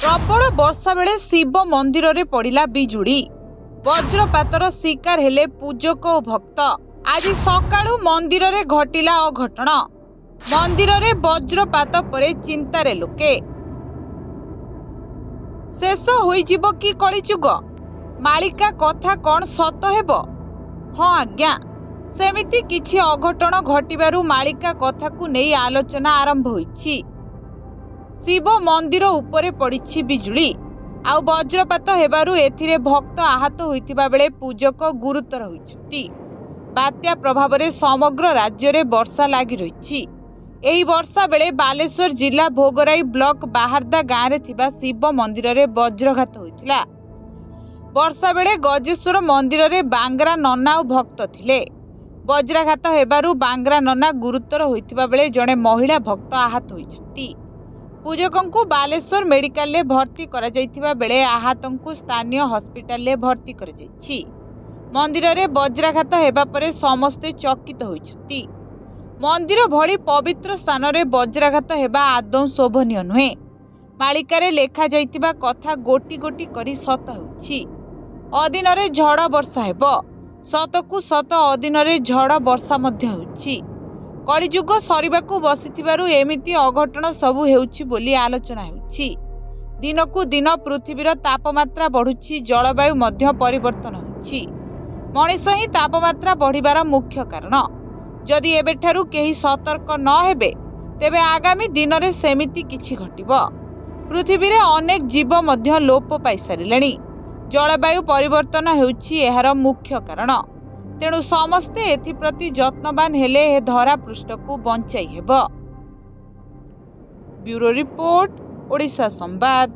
प्रबल वर्षा बेले शिव मंदिर रे पड़िला बिजुड़ी वज्रपातर शिकार हेले पूजक और भक्त। आज सकाळु मंदिर रे घटिला अघटन। मंदिर रे वज्रपात परे चिंतारे लोके। शेष होइजिबो कि कलिजुग? मालिका कथा कौन सत हेबो? हाँ आज्ञा, सेमिति किछि अघटन घटिबारु मालिका कथा को नहीं आलोचना आरंभ होइछि। शिव मंदिर उपरे पड़िछि बिजुली आउ वज्रपात हेबारु एथिरे भक्त आहत होइतिबा बेले पूजक गुरुतर होइछथि। बात्या प्रभाव रे समग्र राज्य रे वर्षा लागि रहिछि। एही वर्षा बेले बालेश्वर जिला भोगराई ब्लॉक बाहारदा गाँव रे थिबा शिव मंदिर रे वज्रघात होइतिला। वर्षा बेले गजेश्वर मंदिर रे बांगरा नन्ना और भक्त थिले। वज्राघात हेबारु बांगरा नन्ना गुरुतर होइतिबा बेले जणे महिला भक्त आहत होइछथि। पूजकंकु बालेश्वर मेडिकल ले भर्ती करा जाइतिबा बेले आहतंकु स्थानीय हॉस्पिटल ले भर्ती करा जाइछि। मंदिर रे वज्राघात हेबा परे समस्ते चकित होइछथि। मंदिर भली पवित्र स्थान रे वज्राघात हेबा आदौ शोभनीय नुहे। मालिकारे लेखा जाइतिबा कथा गोटी गोटी करी सत होइछि। अदिन रे झड़ वर्षा हेबो, सतकु सत अदिन रे झड़ वर्षा मध्य होइछि। कलिजुग सरिबाकु बसिथिबारु एमिति अघटन सबु हेउछि बोली आलोचना हेउछि। दिनकु दिन पृथ्वीर तापमात्रा बढ़ुछि, जलवायु मध्य परिवर्तन होइछि। मनिष ही तापमात्रा बढ़िबार मुख्य कारण। जदि एबेठारु केही सतर्क न हेबे तेबे आगामी दिन रे सेमिति किछि घटिबो। पृथ्वी रे अनेक जीव मध्य लोप पाई सारिलेनी। जलवायु परिवर्तन हेउछि एहार मुख्य कारण। तेणु समस्ते एथिप्रति जत्नवान हेले हे धरा पृष्ठ को बंचाई हेबो। ब्यूरो रिपोर्ट, ओडिशा संवाद।